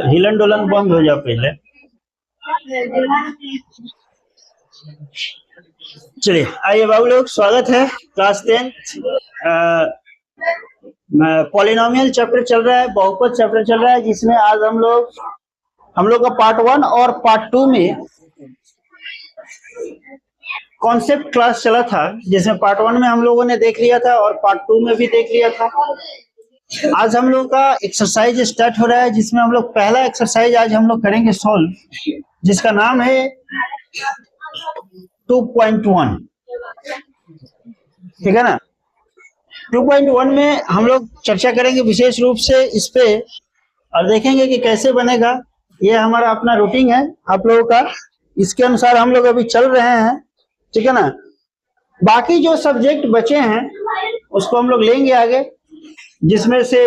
हिलन Dolan बंद हो जाओ पहले। चलिए आइए बाबू लोग, स्वागत है क्लास 10 पॉलिनोमियल चैप्टर चल रहा है, बहुपद चैप्टर चल रहा है, जिसमें आज हम लोग का पार्ट 1 और पार्ट 2 में कॉन्सेप्ट क्लास चला था, जिसमें पार्ट 1 में हम लोगों ने देख लिया था और पार्ट 2 में भी देख लिया था। आज हम लोग का एक्सरसाइज स्टार्ट हो रहा है, जिसमें हम लोग पहला एक्सरसाइज आज हम लोग करेंगे सॉल्व, जिसका नाम है 2.1। ठीक है ना। 2.1 में हम लोग चर्चा करेंगे विशेष रूप से इस पे और देखेंगे कि कैसे बनेगा। ये हमारा अपना रूटीन है आप लोगों का, इसके अनुसार हम लोग अभी चल रहे हैं। ठीक है ना। बाकी जो सब्जेक्ट बचे हैं उसको हम लोग लेंगे आगे, जिसमें से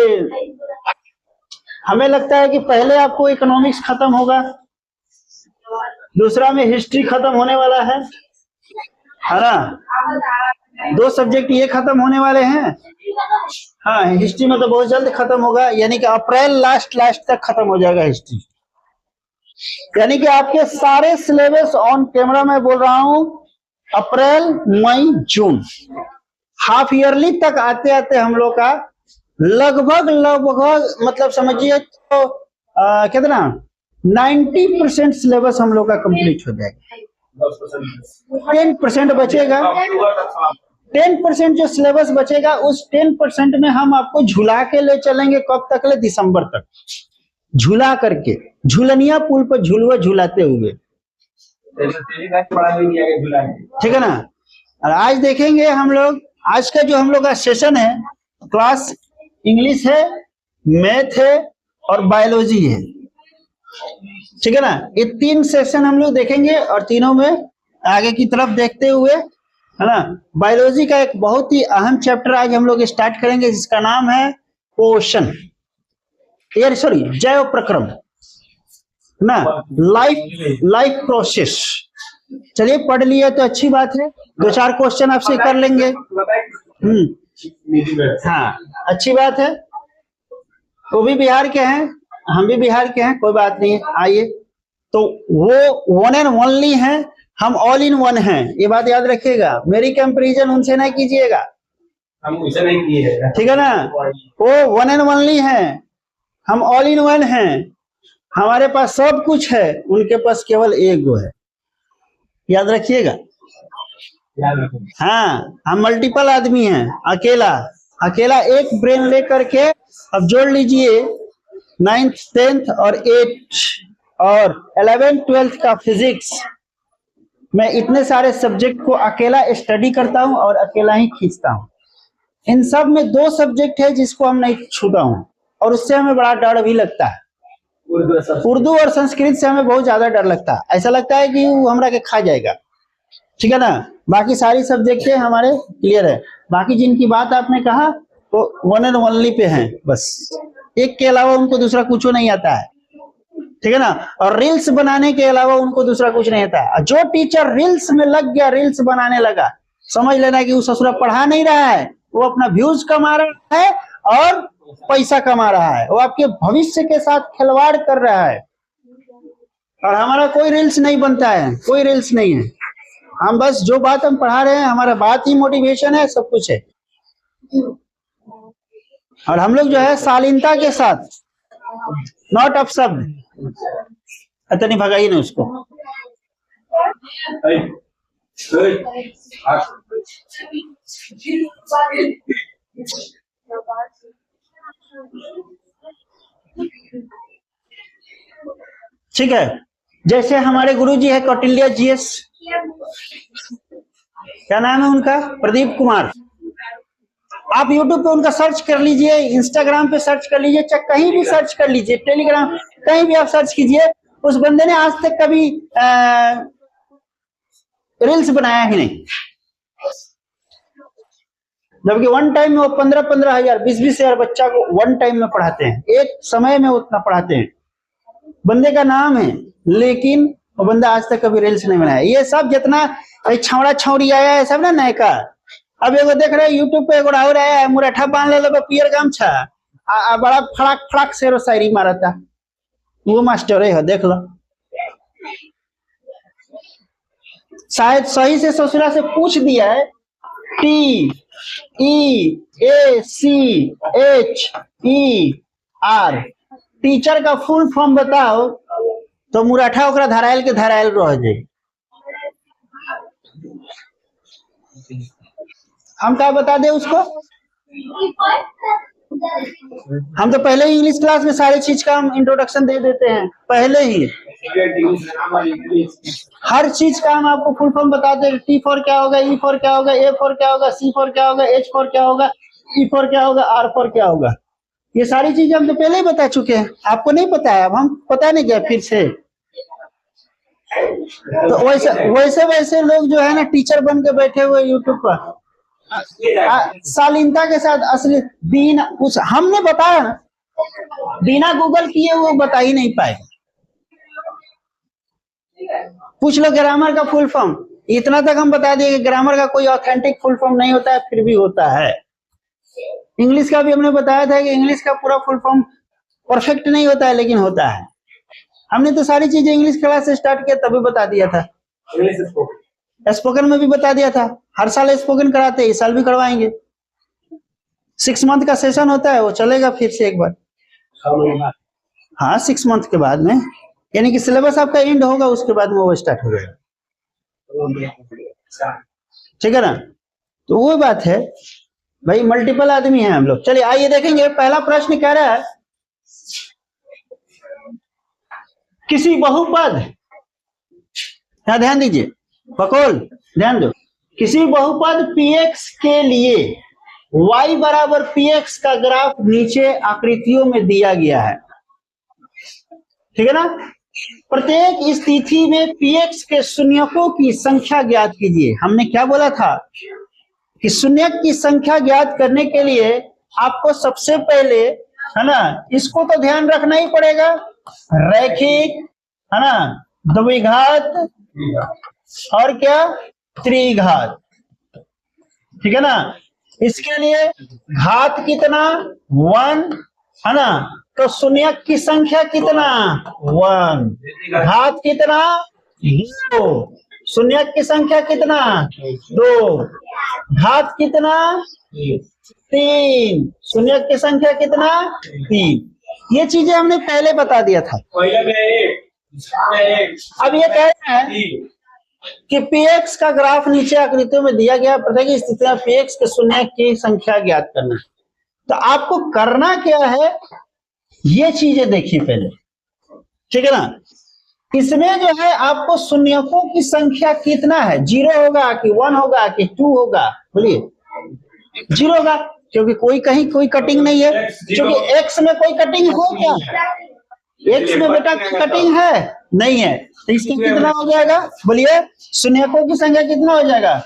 हमें लगता है कि पहले आपको इकोनॉमिक्स खत्म होगा, दूसरा में हिस्ट्री खत्म होने वाला है ना। 2 सब्जेक्ट ये खत्म होने वाले हैं। हाँ, हिस्ट्री में तो बहुत जल्द खत्म होगा, यानी कि अप्रैल लास्ट तक खत्म हो जाएगा हिस्ट्री। यानी कि आपके सारे सिलेबस ऑन कैमरा में बोल रहा हूं, अप्रैल मई जून हाफ ईयरली तक आते आते हम लोग का लगभग मतलब समझिए तो कितना 90% सिलेबस हम लोग का कंप्लीट हो जाएगा। 10% बचेगा। 10% जो सिलेबस बचेगा, उस 10% में हम आपको झुला के ले चलेंगे। कब तक ले? दिसंबर तक झूला करके, झूलनिया पुल पर झुलवा झुलाते हुए। ठीक है ना। और आज देखेंगे हम लोग, आज का जो हम लोग का सेशन है, क्लास इंग्लिश है, मैथ है और बायोलॉजी है। ठीक है ना। ये 3 सेशन हम लोग देखेंगे और तीनों में आगे की तरफ देखते हुए, है ना, बायोलॉजी का एक बहुत ही अहम चैप्टर आज हम लोग स्टार्ट करेंगे, जिसका नाम है पोषण, जैव प्रक्रम ना, लाइफ प्रोसेस। चलिए पढ़ लिया तो अच्छी बात है, 2-4 क्वेश्चन आपसे कर लेंगे। हाँ, अच्छी बात है। वो भी बिहार के हैं, हम भी बिहार के हैं, कोई बात नहीं है। आइए, तो वो वन एंड ओनली हैं, हम ऑल इन वन हैं, ये बात याद रखिएगा। मेरी कंपैरिजन उनसे नहीं कीजिएगा, हम उनसे नहीं किए। ठीक है ना। वो वन एंड ओनली हैं, हम ऑल इन वन हैं। हमारे पास सब कुछ है, उनके पास केवल एक गो है, याद रखिएगा। हाँ, हम मल्टीपल आदमी हैं, अकेला एक ब्रेन लेकर के। अब जोड़ लीजिए 9th 10th और 8th और 11th 12th का फिजिक्स, मैं इतने सारे सब्जेक्ट को अकेला स्टडी करता हूं और अकेला ही खींचता हूं। इन सब में 2 सब्जेक्ट है जिसको हम नहीं छूता हूं, और उससे हमें बड़ा डर भी लगता है। उर्दू और संस्कृत से हमें बहुत ज्यादा डर लगता है, ऐसा लगता है कि वो हमरा के खा जाएगा। ठीक है ना। बाकी सारी सब्जेक्ट हमारे क्लियर है। बाकी जिनकी बात आपने कहा वो वन एंड ओनली पे हैं, बस एक के अलावा उनको दूसरा कुछ नहीं आता है। ठीक है ना। और रील्स बनाने के अलावा उनको दूसरा कुछ नहीं आता है। जो टीचर रील्स में लग गया, रील्स बनाने लगा, समझ लेना कि वो ससुरा पढ़ा नहीं रहा है, वो अपना व्यूज कमा रहा है और पैसा कमा रहा है, वो आपके भविष्य के साथ खिलवाड़ कर रहा है। और हमारा कोई रील्स नहीं बनता है, कोई रील्स नहीं है। हम बस जो बात हम पढ़ा रहे हैं, हमारा बात ही मोटिवेशन है, सब कुछ है। और हम लोग जो है शालीनता के साथ, नॉट अपशब्द। इतनी भगाई ना उसको। ठीक है। जैसे हमारे गुरुजी है कौटिल्य जीएस, क्या नाम है उनका, प्रदीप कुमार। आप YouTube पे उनका सर्च कर लीजिए, इंस्टाग्राम पे सर्च कर लीजिए, चाहे कहीं भी सर्च कर लीजिए, टेलीग्राम, कहीं भी आप सर्च कीजिए। उस बंदे ने आज तक कभी रील्स बनाया ही नहीं, जबकि वन टाइम में वो 15-15 हजार 20-20 हजार बच्चा को वन टाइम में पढ़ाते हैं, एक समय में उतना पढ़ाते हैं। बंदे का नाम है, लेकिन वो बंदा आज तक कभी रील्स नहीं बनाया। ये सब जितना छौड़ा छौड़ी आया है सब ना नयका, अब एगो देख रहे यूट्यूब पे एगो और आया है, मुरठा बांध ले लो पियर गामछा बड़ा फड़ाक फड़ाक शेरो शायरी मारता, वो मास्टर है, देख लो। शायद सही से ससुरा से पूछ दिया है, TEACHER टीचर का फुल फॉर्म बताओ, तो मुराठा ओकरा धरायल के धरायल रह जाए। हम क्या बता दे उसको, हम तो पहले ही इंग्लिश क्लास में सारी चीज का हम इंट्रोडक्शन दे देते हैं पहले ही, हर चीज का हम आपको फुल फॉर्म बताते हैं। T फॉर क्या होगा, E फॉर क्या होगा, A फॉर क्या होगा, C फॉर क्या होगा, H फॉर क्या होगा, E फॉर क्या होगा, R फॉर क्या होगा, ये सारी चीजें हम तो पहले ही बता चुके हैं। आपको नहीं पता है, अब हम पता नहीं क्या फिर से। तो वैसे वैसे लोग जो है ना टीचर बन के बैठे हुए यूट्यूब पर शालीनता के साथ, असली बिना कुछ हमने बताया ना, बिना गूगल किए वो बता ही नहीं पाए। पूछ लो ग्रामर का फुल फॉर्म, इतना तक हम बता दिए कि ग्रामर का कोई ऑथेंटिक फुल फॉर्म नहीं होता है, फिर भी होता है। इंग्लिश का भी हमने बताया था कि इंग्लिश का पूरा फुल फॉर्म परफेक्ट नहीं होता है, लेकिन होता है। हमने तो सारी चीजें इंग्लिश क्लास से स्टार्ट किया तभी बता दिया था। स्पोकन में भी बता दिया था, हर साल स्पोकन कराते हैं, इस साल भी करवाएंगे। 6 मंथ का सेशन होता है, वो चलेगा फिर से एक बार। हाँ 6 मंथ के बाद में, यानी कि सिलेबस आपका एंड होगा, उसके बाद में वो स्टार्ट हो जाएगा। ठीक है ना, तो वो बात है भाई, मल्टीपल आदमी हैं हम लोग। चलिए आइए देखेंगे, पहला प्रश्न कह रहा है किसी बहुपद, यहाँ ध्यान दीजिए बकौल, ध्यान दो, किसी बहुपद px के लिए y बराबर px का ग्राफ नीचे आकृतियों में दिया गया है। ठीक है ना, प्रत्येक स्थिति में px के शून्यकों की संख्या ज्ञात कीजिए। हमने क्या बोला था कि शून्यक की संख्या ज्ञात करने के लिए आपको सबसे पहले, है ना, इसको तो ध्यान रखना ही पड़ेगा, रैखिक, है ना, द्विघात और क्या, त्रिघात। ठीक है ना, इसके लिए घात कितना 1, है ना, तो शून्यक की संख्या कितना 1, घात कितना 2, शून्यक की संख्या कितना 2, घात कितना 3, शून्यक की संख्या कितना 3। ये चीजें हमने पहले बता दिया था। अब ये कह रहे हैं कि px का ग्राफ नीचे आकृतियों में दिया गया, प्रत्येक स्थिति में px के शून्यक की संख्या ज्ञात करना। तो आपको करना क्या है, ये चीजें देखिए पहले। ठीक है ना, इसमें जो है आपको शून्यकों की संख्या कितना है, 0 होगा कि 1 होगा कि 2 होगा, बोलिए 0 होगा, क्योंकि कोई कहीं कोई कटिंग नहीं है। क्योंकि x में कोई कटिंग हो क्या, x में बेटा कटिंग है नहीं है, तो इसका कितना हो जाएगा, बोलिए शून्यकों की संख्या कितना हो जाएगा,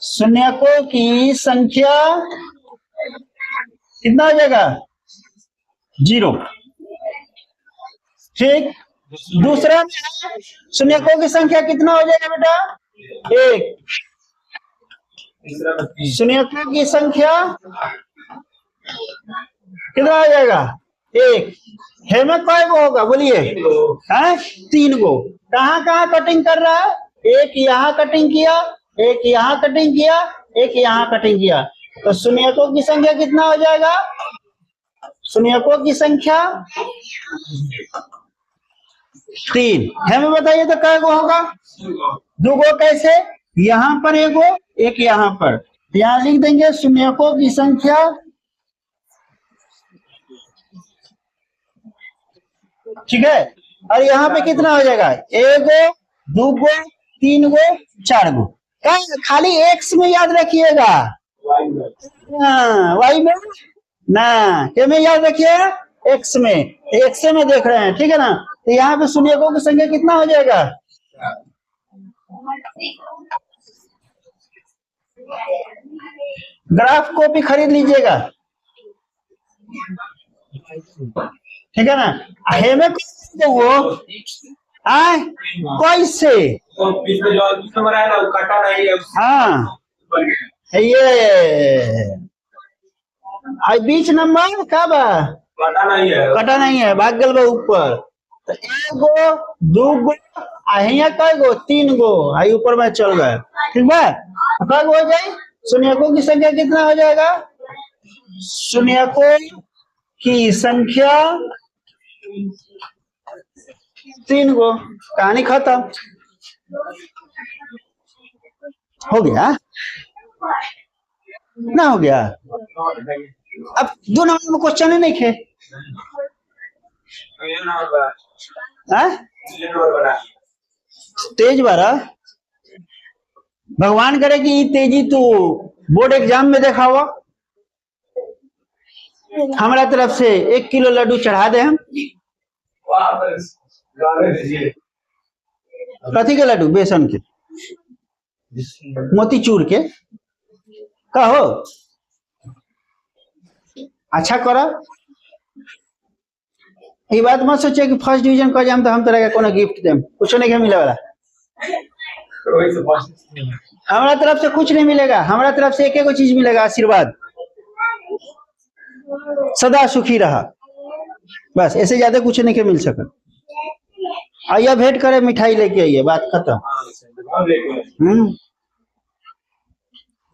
शून्यकों की संख्या कितना हो जाएगा 0। ठीक, दूसरा में शून्यकों की संख्या कितना हो जाएगा बेटा 1, शून्यकों की संख्या कितना हो जाएगा 1, है में कई गो होगा, बोलिए 3 गो। कहाँ कहाँ कटिंग कर रहा है, एक यहाँ कटिंग किया, एक यहाँ कटिंग किया, एक यहाँ कटिंग किया, तो शून्यकों की संख्या कितना हो जाएगा, शून्यकों की संख्या 3, है में बताइए तो कई गो होगा, 2 गो। कैसे, यहाँ पर एगो, एक यहाँ पर, यहाँ लिख देंगे शून्यकों की संख्या, ठीक है, और यहाँ पे कितना हो जाएगा, 1 गो, 2 गो, 3 गो, 4 गो। खाली एक्स में याद रखिएगा, वाई में ना, क्या में याद रखिएगा, एक्स में, एक्स में देख रहे हैं। ठीक है ना, तो यहाँ पे शून्यकों की संख्या कितना हो जाएगा, ग्राफ कॉपी खरीद लीजिएगा। ठीक है ना, हेमे वो कैसे, हाँ ये बीच नंबर का बा कटा नहीं है भाग गल बा ऊपर तो एगो दूगो अहिया कई गो तीन गो आई ऊपर में चल गए ठीक बा कब हो जाए शून्यकों की संख्या कितना हो जाएगा शून्यकों की संख्या तीन गो कहानी खत्म हो गया ना हो गया अब 2 नंबर में क्वेश्चन ही नहीं खे तेज बारा भगवान करे कि तेजी तू बोर्ड एग्जाम में देखा हुआ हमारा तरफ से 1 किलो लड्डू चढ़ा दे हम कथी के लड्डू बेसन के मोतीचूर के कहो अच्छा करो ये बात मत सोचे कि फर्स्ट डिवीजन कर जाम तो हम तरह का कोनो गिफ्ट देम कुछ नहीं मिले वाला हमारा तरफ से कुछ नहीं मिलेगा हमारा तरफ से एक चीज मिलेगा आशीर्वाद सदा सुखी रहा बस ऐसे ज्यादा कुछ नहीं के मिल सका आइए भेंट करे मिठाई लेके आइए बात खत्म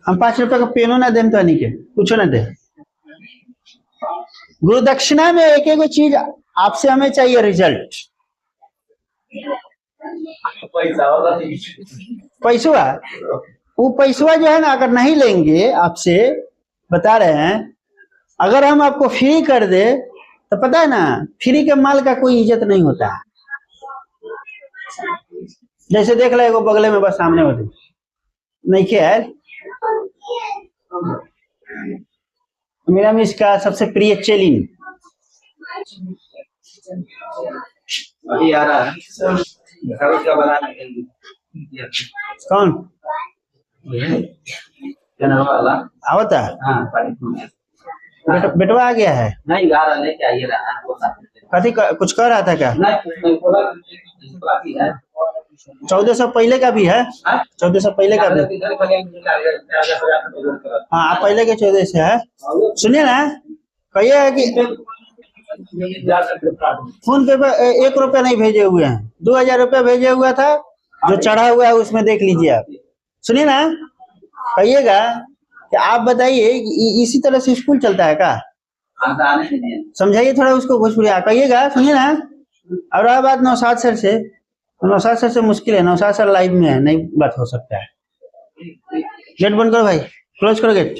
हम 5 रुपए का पेनो ना देम तो नहीं के कुछ ना दे गुरु दक्षिणा में एक चीज आपसे हमें चाहिए रिजल्ट पैसा वो पैसा जो है ना अगर नहीं लेंगे आपसे बता रहे हैं अगर हम आपको फ्री कर दे तो पता है ना फ्री के माल का कोई इज्जत नहीं होता है जैसे देख लो बगले में बस सामने होते नहीं क्या है मेरा में इसका सबसे प्रिय चेलिन अभी आ रहा है कौन वाला आवता बेटवा आ गया है नहीं गा रहा लेके आइए रहा कथी कुछ कर रहा था क्या नहीं 1400 पहले का भी है 1400 पहले का भी हाँ आप पहले के 1400 से है सुनिए ना कहिए है कि फोन पे पर 1 रुपया नहीं भेजे हुए हैं 2000 रुपया भेजे हुआ था जो चढ़ा हुआ है उसमें देख लीजिए आप सुनिए ना कहिएगा कि आप बताइए इसी तरह से स्कूल चलता है क्या समझाइए थोड़ा उसको भोजपुरी कहिएगा सुनिए ना और बात नौशाद सर से नौशाद सर से मुश्किल है नौशाद सर लाइव में है नहीं बात हो सकता है गेट बंद करो भाई क्लोज करो गेट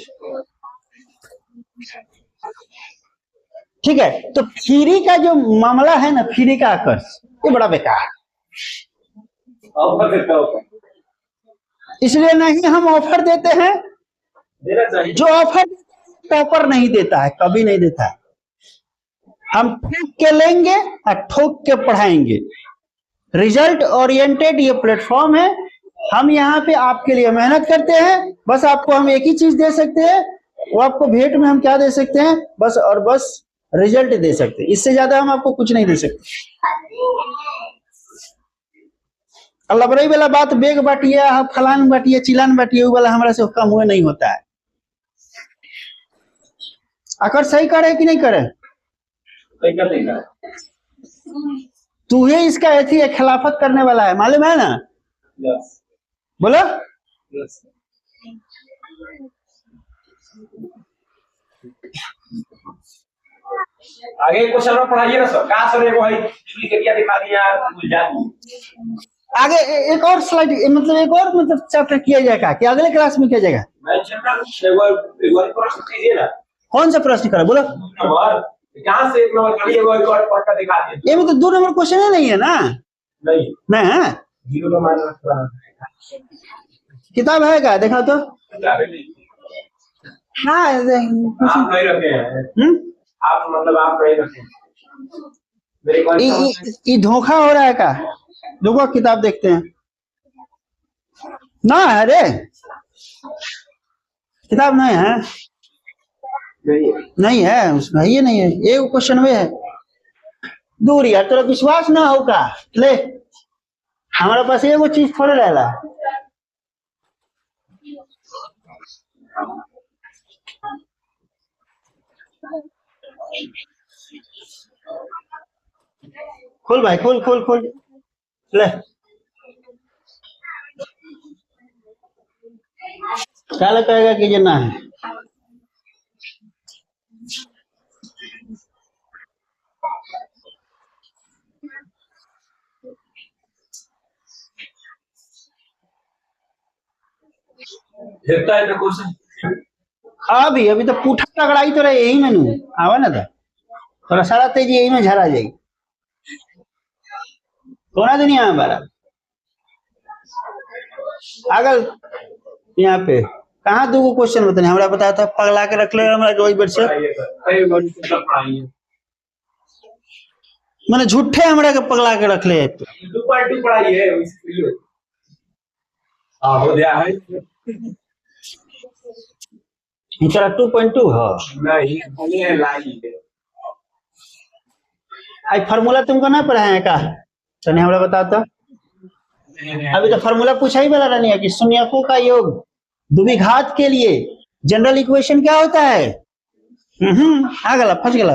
ठीक है तो फ्री का जो मामला है ना फ्री का आकर्ष ये बड़ा बेकार इसलिए नहीं हम ऑफर देते हैं जो ऑफर टॉपर नहीं देता है कभी नहीं देता है हम ठोक के लेंगे और ठोक के पढ़ाएंगे रिजल्ट ओरिएंटेड ये प्लेटफॉर्म है हम यहाँ पे आपके लिए मेहनत करते हैं बस आपको हम एक ही चीज दे सकते हैं वो आपको भेंट में हम क्या दे सकते हैं बस और बस रिजल्ट दे सकते हैं इससे ज्यादा हम आपको कुछ नहीं दे सकते अल्लाह बड़ी वाला बात बेग बाटिए फलान बाटिए चिलान बाटिए वो वाला हमारा से कम हुए नहीं होता है अगर सही करे कि नहीं करे तू ही इसका ऐसी है खिलाफत करने वाला है मालूम है ना बोलो आगे क्वेश्चन में पढ़ाइए ना सर कहाँ सर भाई दिखा दिया आगे एक और स्लाइड मतलब एक और मतलब चैप्टर किया जाएगा कि अगले क्लास में किया जाएगा कौन सा प्रश्न करा बोलो कहाँ से 1 नंबर खाली पढ़ कर दिखा दिया ये में तो 2 नंबर क्वेश्चन ही नहीं है ना नहीं नहीं है जीरो का माइनस किताब है क्या देखा तो हाँ आप नहीं रखे हैं आप मतलब आप नहीं रखे ये धोखा हो रहा है क्या देखो किताब देखते हैं ना है रे किताब नहीं है नहीं है उसमें ये नहीं है एक क्वेश्चन में है दूर यार तेरा विश्वास ना होगा ले हमारे पास एगो चीज थोड़े रहला खोल भाई, खोल खोल खोल ले। क्या कहेगा कि ये ना है? हेता है तो क्वेश्चन अभी तो पूठा तगड़ाई तो रहे यही मेनू आवा ना था, थोड़ा सारा तेजी यही में झरा जाएगी कोना दुनिया में बारा अगर यहाँ पे कहाँ दो क्वेश्चन बताने हमरा बताया था, पगला के रख ले हमरा कोई बार से मैंने झूठे हमरा के पगला के रख ले। 2.2 पढ़ाई है इसलिए हां हो गया है तेरा 2.2 है नहीं हमें है लाई है। आई फार्मूला तुमको ना पढ़ाए हैं का? तने हमरा बताता, अभी तो फार्मूला पूछा ही वाला नहीं है कि शून्यकों का योग द्विघात के लिए जनरल इक्वेशन क्या होता है? आ गला फंस गला।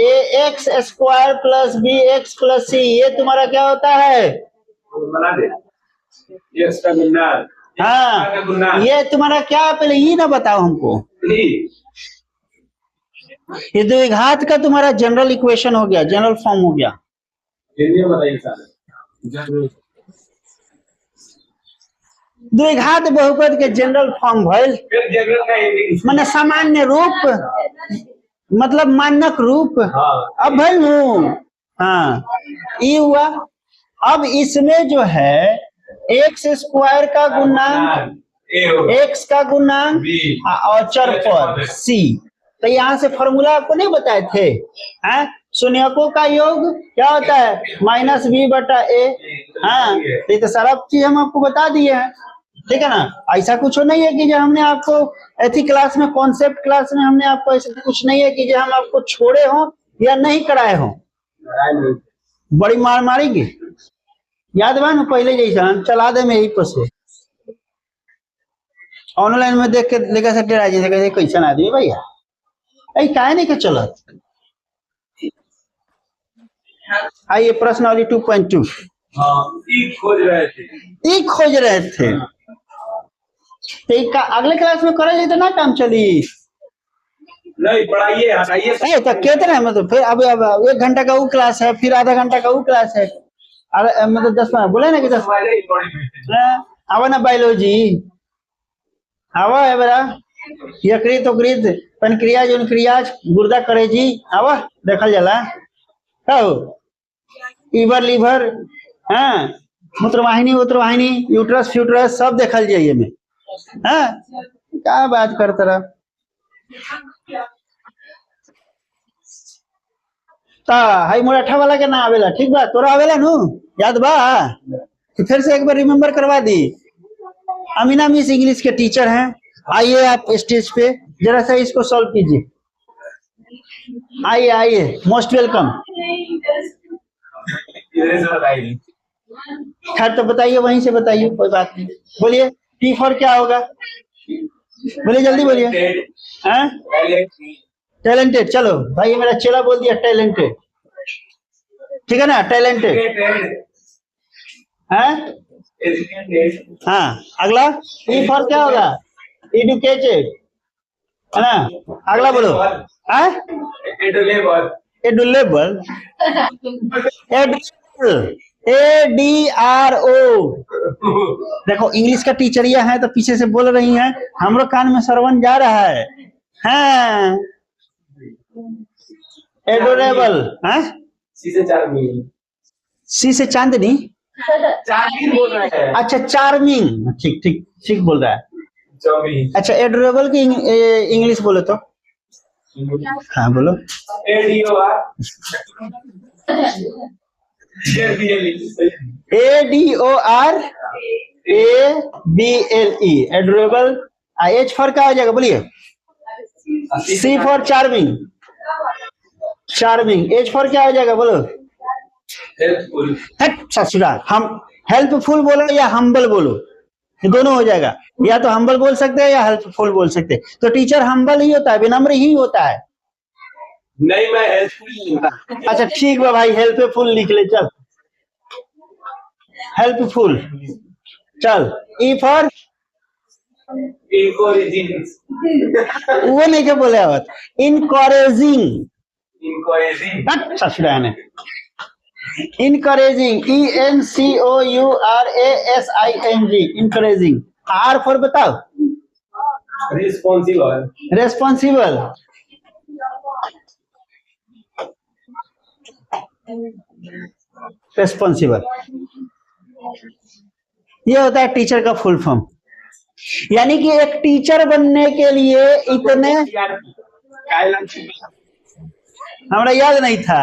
A x square plus b x plus c, ये तुम्हारा क्या होता है? बना दे ये इसका गुना। हाँ ये तुम्हारा क्या, पहले ही ना बताओ हमको। ये द्विघात का तुम्हारा जनरल इक्वेशन हो गया, जनरल फॉर्म हो गया। ये बताइए सर द्विघात बहुपद के जनरल फॉर्म भइल, फिर जनरल का ये माने सामान्य रूप मतलब मानक रूप। हाँ। अब भइल हूँ, हाँ ये हुआ। अब इसमें जो है एक्स स्क्वायर का गुणांक, एक्स का गुणांक और चर पर सी, तो यहाँ से फॉर्मूला आपको नहीं बताए थे? हैं शून्यकों का योग क्या होता है? माइनस बी बटा ए। हाँ ये तो सारा चीज हम आपको बता दिए हैं, ठीक है ना। ऐसा कुछ नहीं है कि जो हमने आपको ऐसी क्लास में, कॉन्सेप्ट क्लास में हमने आपको ऐसा कुछ नहीं है कि जो हम आपको छोड़े हो या नहीं कराए हो। बड़ी मार मारेंगे, याद बा ना पहले जैसा हम चला दे मेरी पसे ऑनलाइन में देख के लेकर से टेरा जैसे कैसे कैसा आदमी भैया ऐ काहे नहीं के चलत। आइए प्रश्न वाली 2.2 खोज रहे थे, एक खोज रहे थे तो अगले क्लास में करे तो ना काम चली। नहीं पढ़ाइए हटाइए तो कितना मतलब फिर अब 1 घंटा का वो क्लास है, फिर आधा घंटा का वो क्लास है, मतलब 10 मिनट बोले ना कि 10 आवा ना बायोलॉजी आवा है बड़ा, यकृत उकृत पेनक्रियाज उनक्रियाज गुर्दा करेजी आवा देखल जाला, ईवर लीवर, हाँ मूत्रवाहिनी उत्रवाहिनी यूट्रस फ्यूट्रस सब देखल जाइए में। हाँ क्या बात करते रहा। हाई मुराठा वाला के ना आवेला, ठीक बा तोरा आवेला नु याद बा? तो फिर से एक बार रिमेम्बर करवा दी। अमीना मिस इंग्लिश के टीचर हैं, आइए आप स्टेज पे जरा सा इसको सॉल्व कीजिए। आइए आइए, मोस्ट वेलकम। खैर तो बताइए, वहीं से बताइए, कोई बात नहीं। बोलिए टी फॉर क्या होगा? बोलिए जल्दी बोलिए। टैलेंटेड। चलो भाई मेरा चेला बोल दिया टैलेंटेड, ठीक है ना, टैलेंटेड। हाँ अगला ई फॉर क्या होगा? एडुकेटेड, है ना। अगला बोलो। एडुलेबल, ADRO। देखो इंग्लिश का टीचर ये है तो पीछे से बोल रही हैं, हमरो कान में श्रवण जा रहा है। हाँ एडोरेबल, हाँ सी से चार्मिंग, सी से चांदनी, चार्मिंग बोल रहा है। अच्छा चार्मिंग, ठीक ठीक ठीक बोल रहा है। चार्मिंग। अच्छा एडोरेबल की इंग्लिश बोलो तो। हाँ बोलो। ADOR ADORABLE adorable. H for क्या हो जाएगा बोलिए? C for charming, charming. H for क्या हो जाएगा बोलो? हेल्पफुल। ससुरा, हम हेल्पफुल बोलो या हम्बल बोलो, ये दोनों हो जाएगा। या तो हम्बल बोल सकते हैं या हेल्पफुल बोल सकते हैं। तो टीचर हम्बल ही होता है, विनम्र ही होता है। नहीं मैं हेल्पफुल नहीं लिखता। अच्छा ठीक बा भाई, हेल्पफुल लिख ले चल, हेल्पफुल। चल, ई फॉर Encouraging, वो नहीं क्या बोले आवत, इनकरेजिंग। encouraging, अच्छा ससुराल है, encouraging, ENCOURASING, encouraging. R for बताओ, responsible, रेस्पॉन्सिबल। रेस्पॉन्सिबल ये होता है टीचर का फुल फॉर्म। यानी कि एक टीचर बनने के लिए इतने, हमरा याद नहीं था,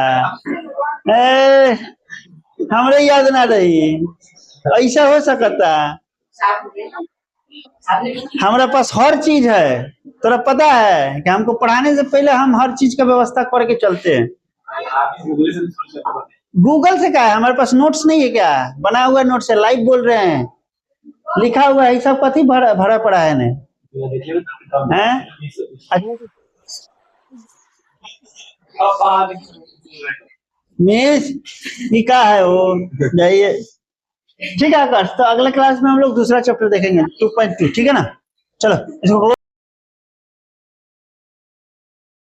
हमरे याद ना रही, ऐसा हो सकता। हमारा पास हर चीज है, तोरा पता है कि हमको पढ़ाने से पहले हम हर चीज का व्यवस्था करके चलते हैं। आप इस गूगल से सर्च कर सकते गूगल से क्या है, हमारे पास नोट्स नहीं है क्या, बना हुआ नोट्स है, लाइव बोल रहे हैं, लिखा हुआ है, सब कथी भरा भरा पड़ा है ने हैं। देखिए तो हैं? अब बाद मिस ये क्या है वो, जाइए। ठीक है आकाश, तो अगले क्लास में हम लोग दूसरा चैप्टर देखेंगे 2.2, ठीक है ना। चलो इसको